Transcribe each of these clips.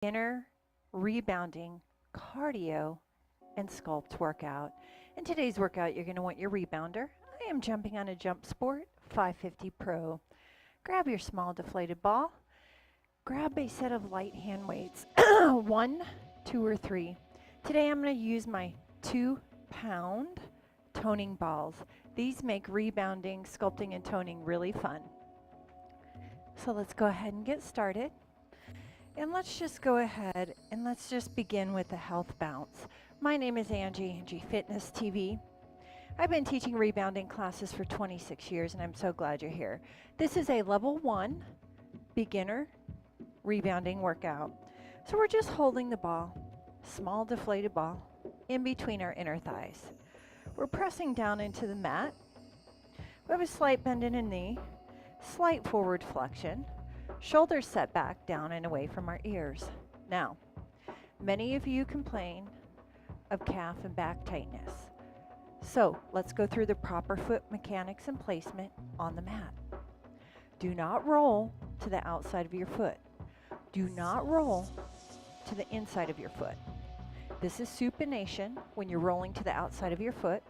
Beginner Rebounding Cardio and Sculpt workout. In today's workout, you're going to want your rebounder. I am jumping on a Jumpsport 550 Pro. Grab your small deflated ball. Grab a set of light hand weights, 1, 2, or 3. Today I'm going to use my 2-pound toning balls. These make rebounding, sculpting, and toning really fun. So let's go ahead and get started. And let's just go ahead and let's just begin with the health bounce. My name is Angie, AngieFitnessTV. I've been teaching rebounding classes for 26 years and I'm so glad you're here. This is a level 1 beginner rebounding workout. So we're just holding the ball, small deflated ball, in between our inner thighs. We're pressing down into the mat. We have a slight bend in a knee, slight forward flexion. Shoulders set back, down and away from our ears. Now, many of you complain of calf and back tightness. So let's go through the proper foot mechanics and placement on the mat. Do not roll to the outside of your foot. Do not roll to the inside of your foot. This is supination when you're rolling to the outside of your foot,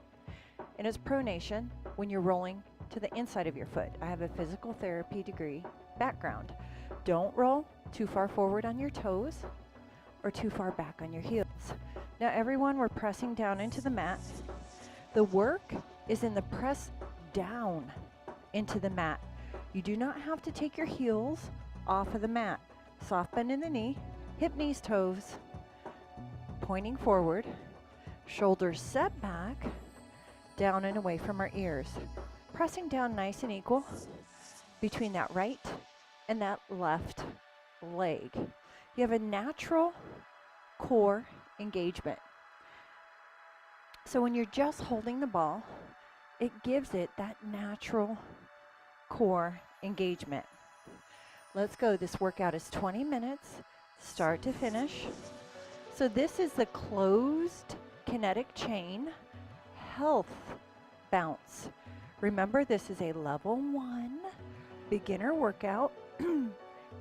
and it's pronation when you're rolling to the inside of your foot. I have a physical therapy degree background. Don't roll too far forward on your toes or too far back on your heels. Now everyone, we're pressing down into the mat. The work is in the press down into the mat. You do not have to take your heels off of the mat. Soft bend in the knee, hip, knees, toes, pointing forward, shoulders set back, down and away from our ears. Pressing down nice and equal between that right and that left leg. You have a natural core engagement. So when you're just holding the ball, it gives it that natural core engagement. Let's go. This workout is 20 minutes, start to finish. So this is the closed kinetic chain health bounce. Remember, this is a level 1 beginner workout.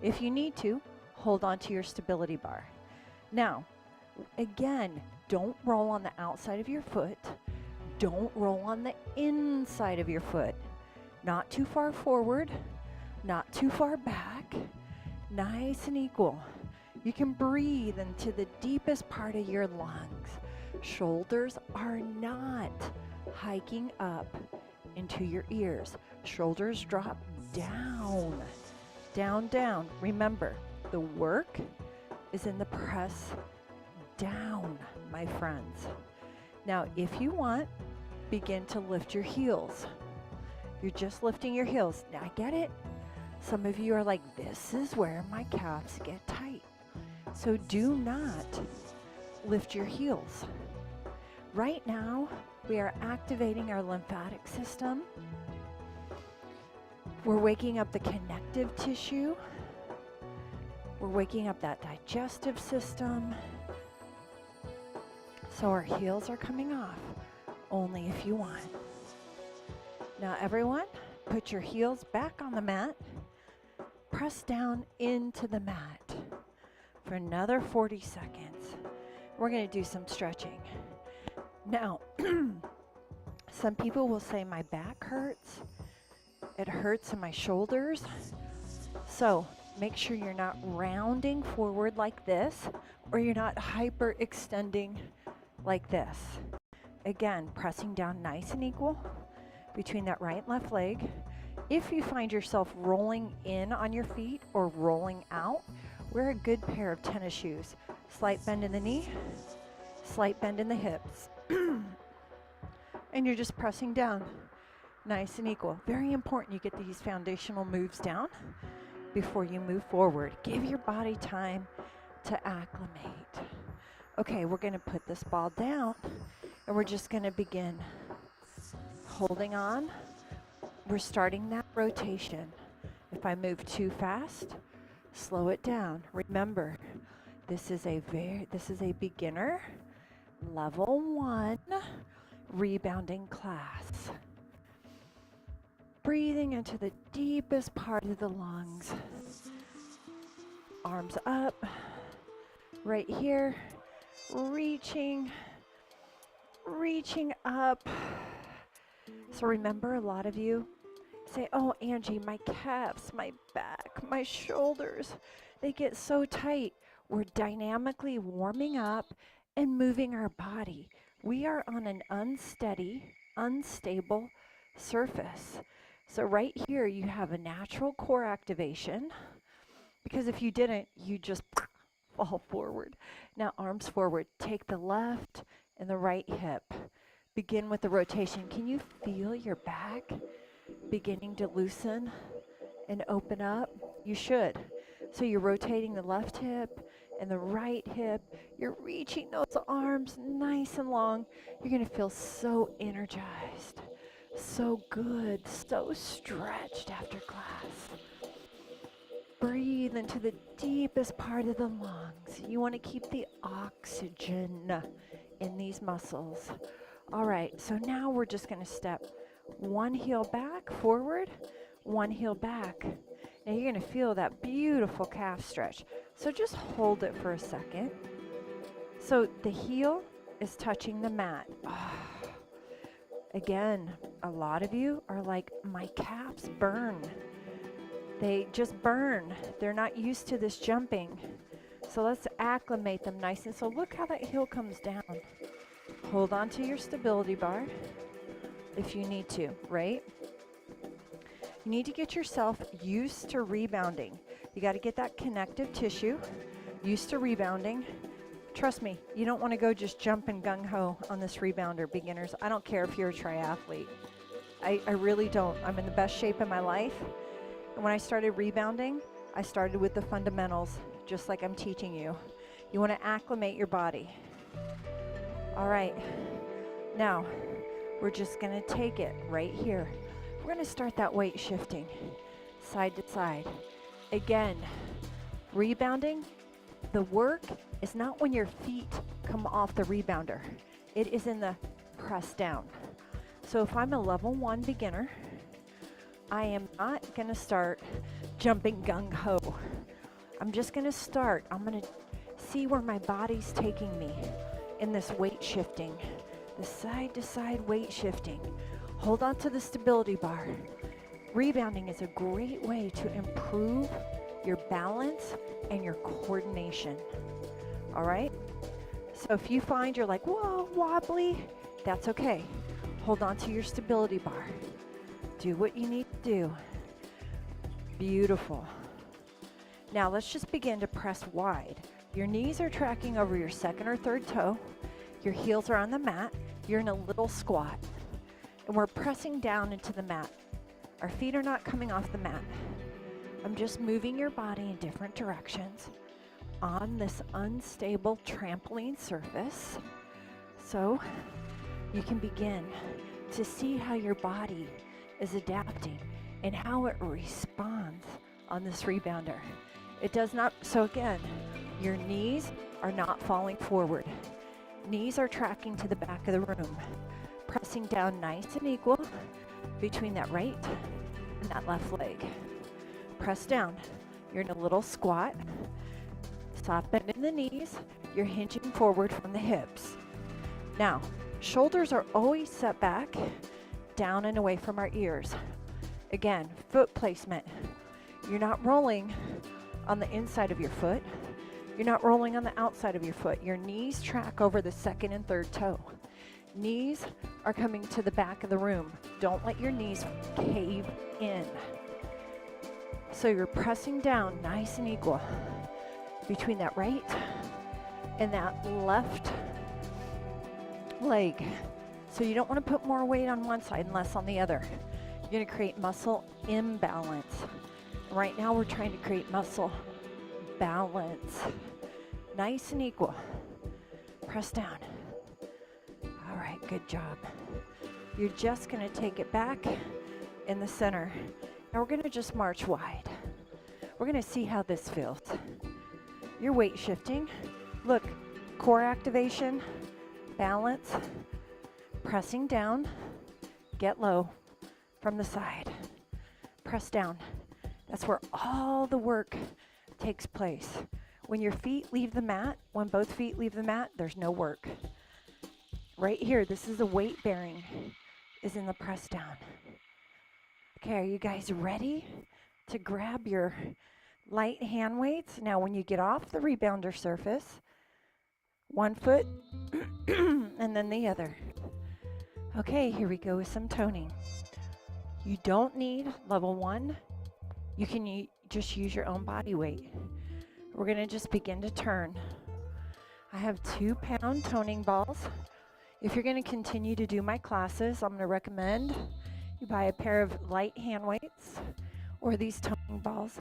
If you need to, hold on to your stability bar. Now, again, don't roll on the outside of your foot. Don't roll on the inside of your foot. Not too far forward, not too far back. Nice and equal. You can breathe into the deepest part of your lungs. Shoulders are not hiking up into your ears. Shoulders drop down, down, down. Remember, the work is in the press down, my friends. Now, if you want, begin to lift your heels. You're just lifting your heels. Now, I get it. Some of you are like, this is where my calves get tight. So do not lift your heels. Right now, we are activating our lymphatic system. We're waking up the connective tissue. We're waking up that digestive system. So our heels are coming off, only if you want. Now everyone, put your heels back on the mat. Press down into the mat for another 40 seconds. We're going to do some stretching. Now, some people will say my back hurts. It hurts in my shoulders. So make sure you're not rounding forward like this, or you're not hyperextending like this. Again, pressing down nice and equal between that right and left leg. If you find yourself rolling in on your feet or rolling out, wear a good pair of tennis shoes. Slight bend in the knee, slight bend in the hips. And you're just pressing down nice and equal. Very important you get these foundational moves down before you move forward. Give your body time to acclimate. Okay, we're going to put this ball down and we're just going to begin holding on. We're starting that rotation. If I move too fast, slow it down. Remember, this is a beginner level 1 rebounding class. Breathing into the deepest part of the lungs. Arms up, right here, reaching up. So remember, a lot of you say, oh, Angie, my calves, my back, my shoulders, they get so tight. We're dynamically warming up and moving our body. We are on an unsteady, unstable surface. So right here, you have a natural core activation, because if you didn't, you just fall forward. Now, arms forward. Take the left and the right hip. Begin with the rotation. Can you feel your back beginning to loosen and open up? You should. So you're rotating the left hip and the right hip. You're reaching those arms nice and long. You're going to feel so energized, so good, so stretched after class. Breathe into the deepest part of the lungs. You want to keep the oxygen in these muscles. All right, so now we're just going to step one heel back, forward, one heel back. Now you're going to feel that beautiful calf stretch. So just hold it for a second. So the heel is touching the mat. Again, a lot of you are like, my calves burn. They just burn. They're not used to this jumping. So let's acclimate them nice. And so look how that heel comes down. Hold on to your stability bar if you need to, right? You need to get yourself used to rebounding. You got to get that connective tissue used to rebounding. Trust me, you don't want to go just jumping gung-ho on this rebounder, beginners. I don't care if you're a triathlete. I really don't. I'm in the best shape of my life. And when I started rebounding, I started with the fundamentals, just like I'm teaching you. You want to acclimate your body. All right, now we're just going to take it right here. We're going to start that weight shifting side to side. Again, rebounding, the work is not when your feet come off the rebounder. It is in the press down. So if I'm a level 1 beginner, I am not going to start jumping gung-ho. I'm just going to start. I'm going to see where my body's taking me in this weight shifting, the side to side weight shifting. Hold on to the stability bar. Rebounding is a great way to improve your balance and your coordination. All right? So if you find you're like, whoa, wobbly, that's okay. Hold on to your stability bar. Do what you need to do. Beautiful. Now let's just begin to press wide. Your knees are tracking over your second or third toe. Your heels are on the mat. You're in a little squat. And we're pressing down into the mat. Our feet are not coming off the mat. I'm just moving your body in different directions on this unstable trampoline surface. So you can begin to see how your body is adapting and how it responds on this rebounder. It does not, so again, your knees are not falling forward. Knees are tracking to the back of the room, pressing down nice and equal between that right and that left leg. Press down. You're in a little squat. Soft bend in the knees. You're hinging forward from the hips. Now, shoulders are always set back, down and away from our ears. Again, foot placement. You're not rolling on the inside of your foot. You're not rolling on the outside of your foot. Your knees track over the second and third toe. Knees are coming to the back of the room. Don't let your knees cave in. So you're pressing down nice and equal between that right and that left leg. So you don't want to put more weight on one side and less on the other. You're going to create muscle imbalance. Right now we're trying to create muscle balance. Nice and equal. Press down. All right, good job. You're just going to take it back in the center. Now we're going to just march wide. We're going to see how this feels. You're weight shifting. Look, core activation, balance, pressing down, get low from the side. Press down. That's where all the work takes place. When your feet leave the mat, when both feet leave the mat, there's no work. Right here, this is the weight bearing, is in the press down. Okay, are you guys ready to grab your light hand weights? Now, when you get off the rebounder surface, one foot and then the other. Okay, here we go with some toning. You don't need level 1. You can just use your own body weight. We're going to just begin to turn. I have 2-pound toning balls. If you're going to continue to do my classes, I'm going to recommend you buy a pair of light hand weights or these toning balls.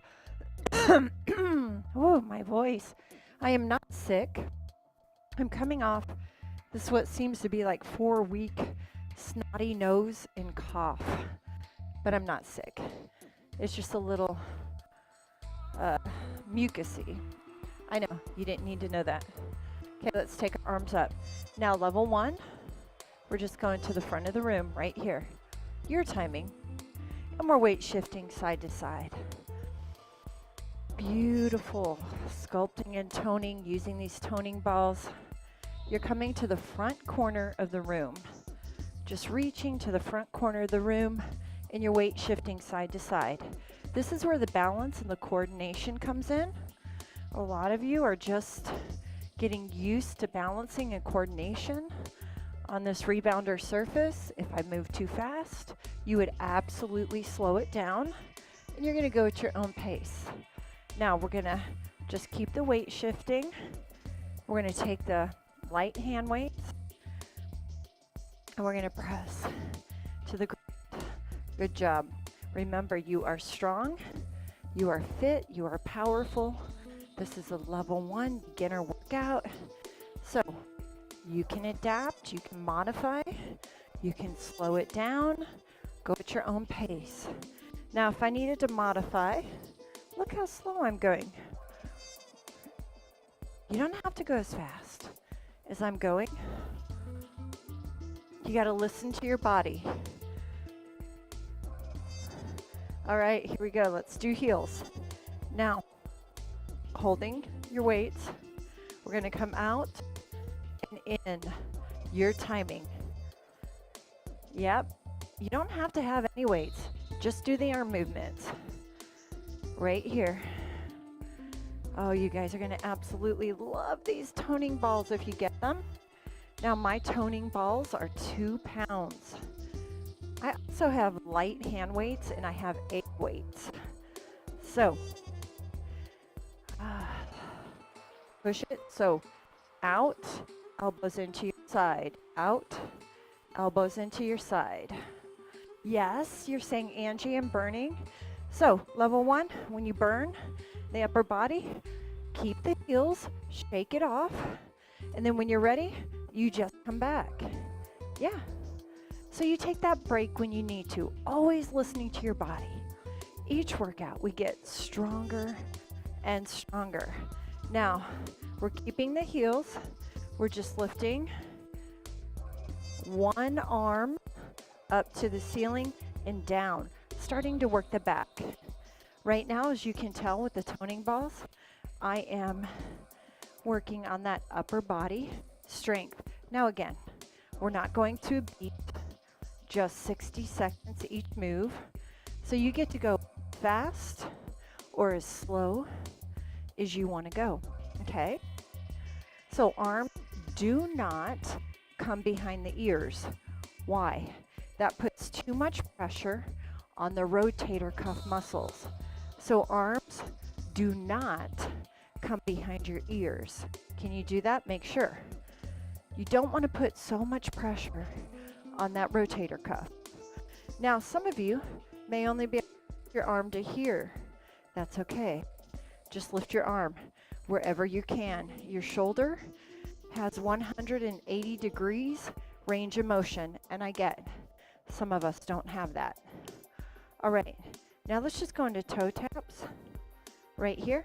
Oh, my voice. I am not sick. I'm coming off this what seems to be like 4-week snotty nose and cough, but I'm not sick. It's just a little mucusy. I know, you didn't need to know that. Okay, let's take our arms up. Now level 1, we're just going to the front of the room right here. Your timing. And we're weight shifting side to side. Beautiful sculpting and toning using these toning balls. You're coming to the front corner of the room. Just reaching to the front corner of the room and your weight shifting side to side. This is where the balance and the coordination comes in. A lot of you are just getting used to balancing and coordination on this rebounder surface. If I move too fast, you would absolutely slow it down and you're gonna go at your own pace. Now we're gonna just keep the weight shifting. We're gonna take the light hand weights and we're gonna press to the ground. Good job. Remember, you are strong, you are fit, you are powerful. This is a level 1 beginner workout. So you can adapt, you can modify, you can slow it down, go at your own pace. Now, if I needed to modify, look how slow I'm going. You don't have to go as fast as I'm going. You got to listen to your body. All right, here we go. Let's do heels. Now, holding your weights, we're going to come out and in. Your timing. Yep. You don't have to have any weights. Just do the arm movements. Right here. Oh, you guys are going to absolutely love these toning balls if you get them. Now, my toning balls are 2 pounds. I also have light hand weights and I have egg weights. So, push it. So, out, elbows into your side. Out, elbows into your side. Yes, you're saying, Angie, I'm burning. So, level 1, when you burn the upper body, keep the heels, shake it off, and then when you're ready, you just come back. Yeah. So you take that break when you need to, always listening to your body. Each workout, we get stronger and stronger. Now, we're keeping the heels. We're just lifting one arm up to the ceiling and down, starting to work the back. Right now, as you can tell with the toning balls, I am working on that upper body strength. Now again, we're not going to beat, just 60 seconds each move. So you get to go fast or as slow as you want to go, okay? So arms do not come behind the ears. Why? That puts too much pressure on the rotator cuff muscles. So arms do not come behind your ears. Can you do that? Make sure. You don't want to put so much pressure on that rotator cuff. Now, some of you may only be able to lift your arm to here. That's okay. Just lift your arm wherever you can. Your shoulder has 180 degrees range of motion, and I get some of us don't have that. All right, now let's just go into toe taps right here.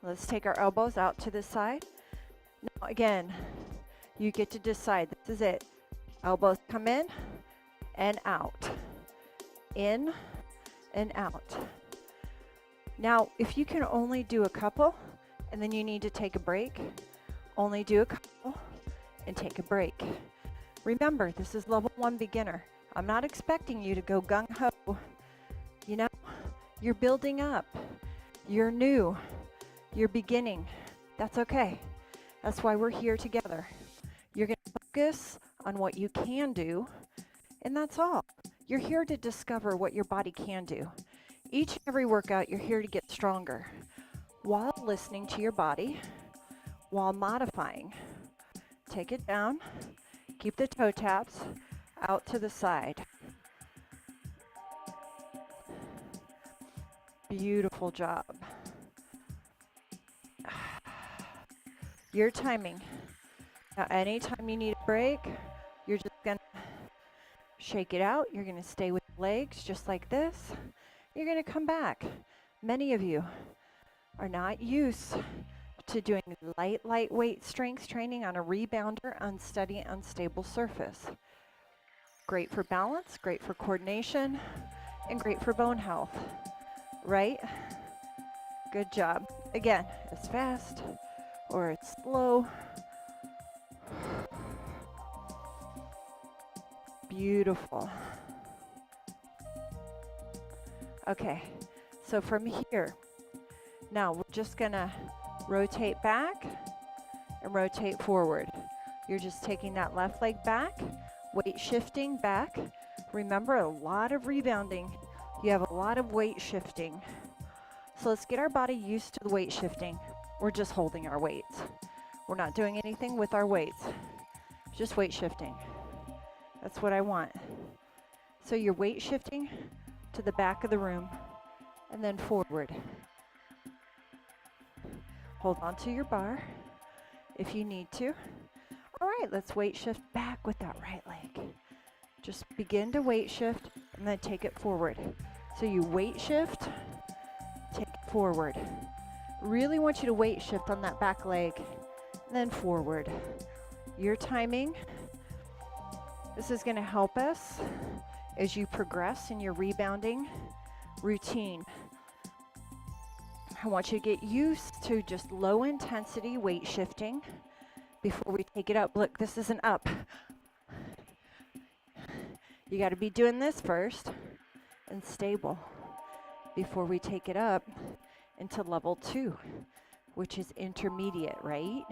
Let's take our elbows out to the side. Now again, you get to decide. This is it. Elbows come in and out. In and out. Now, if you can only do a couple and then you need to take a break, only do a couple and take a break. Remember, this is level 1 beginner. I'm not expecting you to go gung-ho. You know, you're building up. You're new. You're beginning. That's okay. That's why we're here together. You're going to focus on what you can do, and that's all. You're here to discover what your body can do. Each and every workout, you're here to get stronger while listening to your body, while modifying. Take it down. Keep the toe taps out to the side. Beautiful job. Your timing. Now, anytime you need a break, you're just going to shake it out. You're going to stay with legs just like this. You're going to come back. Many of you are not used to doing lightweight strength training on a rebounder, unsteady, unstable surface. Great for balance, great for coordination, and great for bone health, right? Good job. Again, it's fast or it's slow. Beautiful. Okay, so from here, now we're just gonna rotate back and rotate forward. You're just taking that left leg back, weight shifting back. Remember, a lot of rebounding. You have a lot of weight shifting. So let's get our body used to the weight shifting. We're just holding our weights. We're not doing anything with our weights, just weight shifting. That's what I want. So you're weight shifting to the back of the room and then forward. Hold on to your bar if you need to. All right, let's weight shift back with that right leg. Just begin to weight shift and then take it forward. So you weight shift, take it forward. Really want you to weight shift on that back leg and then forward. Your timing. This is going to help us as you progress in your rebounding routine. I want you to get used to just low intensity weight shifting before we take it up. Look, this is an up. You got to be doing this first and stable before we take it up into level 2, which is intermediate, right?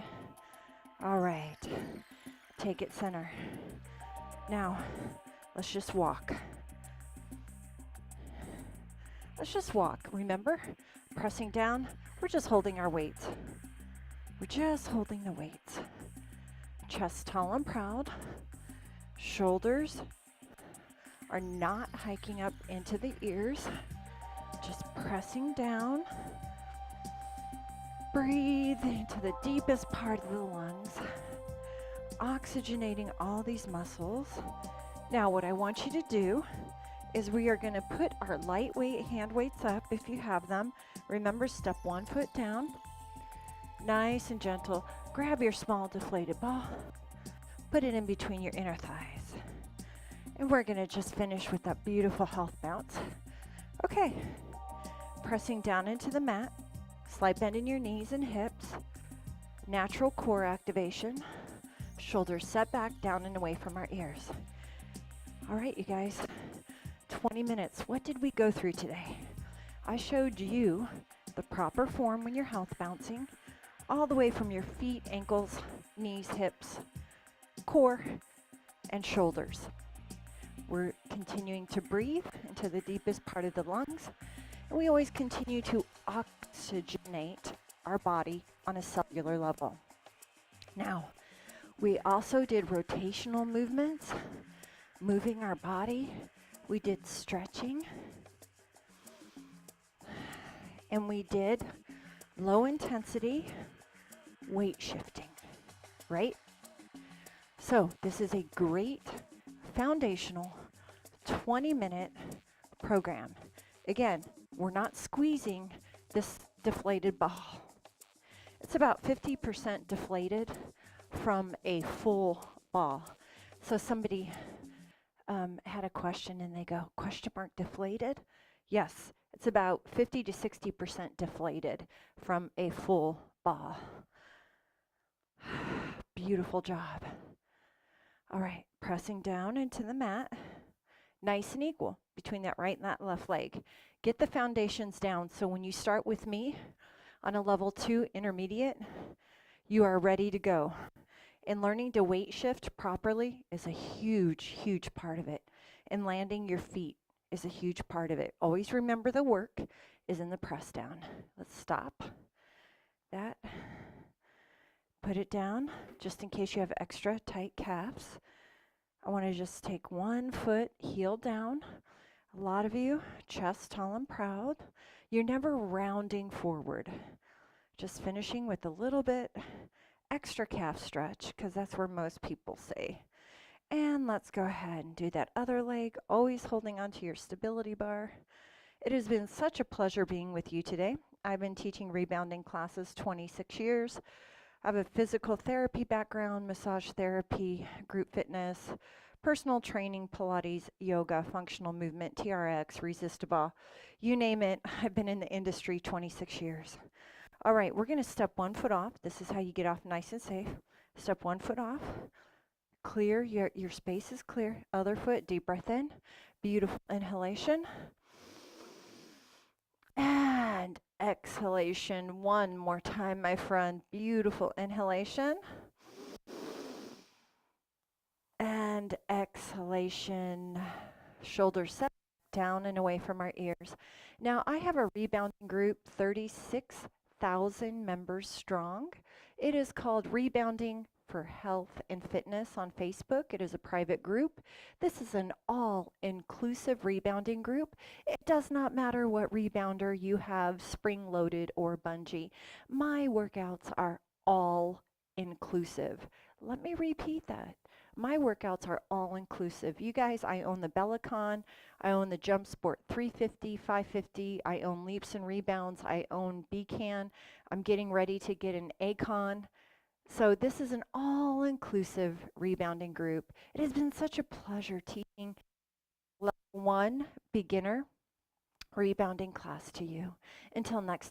All right, take it center. Now, let's just walk. Let's just walk. Remember, pressing down, we're just holding our weights. We're just holding the weights. Chest tall and proud. Shoulders are not hiking up into the ears. Just pressing down. Breathe into the deepest part of the lungs. Oxygenating all these muscles. Now what I want you to do is we are going to put our lightweight hand weights up if you have them. Remember, step 1 foot down. Nice and gentle. Grab your small deflated ball. Put it in between your inner thighs. And we're going to just finish with that beautiful health bounce. Okay. Pressing down into the mat. Slight bend in your knees and hips. Natural core activation. Shoulders set back, down and away from our ears. All right, you guys. 20 minutes. What did we go through today? I showed you the proper form when you're health bouncing, all the way from your feet, ankles, knees, hips, core, and shoulders. We're continuing to breathe into the deepest part of the lungs, and we always continue to oxygenate our body on a cellular level. Now, we also did rotational movements, moving our body. We did stretching, and we did low intensity weight shifting, right? So this is a great foundational 20-minute program. Again, we're not squeezing this deflated ball. It's about 50% deflated from a full ball. So somebody had a question and they go, question mark, deflated? Yes, it's about 50 to 60% deflated from a full ball. Beautiful job. All right, pressing down into the mat. Nice and equal between that right and that left leg. Get the foundations down so when you start with me on a level 2 intermediate, you are ready to go. And learning to weight shift properly is a huge, huge part of it. And landing your feet is a huge part of it. Always remember the work is in the press down. Let's stop that. Put it down just in case you have extra tight calves. I want to just take one foot, heel down. A lot of you, chest tall and proud. You're never rounding forward. Just finishing with a little bit extra calf stretch, because that's where most people say. And let's go ahead and do that other leg, always holding onto your stability bar. It has been such a pleasure being with you today. I've been teaching rebounding classes 26 years. I have a physical therapy background, massage therapy, group fitness, personal training, Pilates, yoga, functional movement, TRX, resistable, you name it. I've been in the industry 26 years. All right, we're going to step one foot off. This is how you get off nice and safe. Step one foot off. Clear, your space is clear. Other foot, deep breath in. Beautiful inhalation. And exhalation. One more time, my friend. Beautiful inhalation. And exhalation. Shoulders set down and away from our ears. Now, I have a rebounding group, 36,000 members strong. It is called Rebounding for Health and Fitness on Facebook. It is a private group. This is an all-inclusive rebounding group. It does not matter what rebounder you have, spring-loaded or bungee. My workouts are all inclusive. Let me repeat that. My workouts are all inclusive. You guys, I own the Bellicon, I own the Jumpsport 350, 550, I own Leaps and Rebounds, I own Bellicon. I'm getting ready to get an Acon. So this is an all-inclusive rebounding group. It has been such a pleasure teaching level 1 beginner rebounding class to you. Until next time.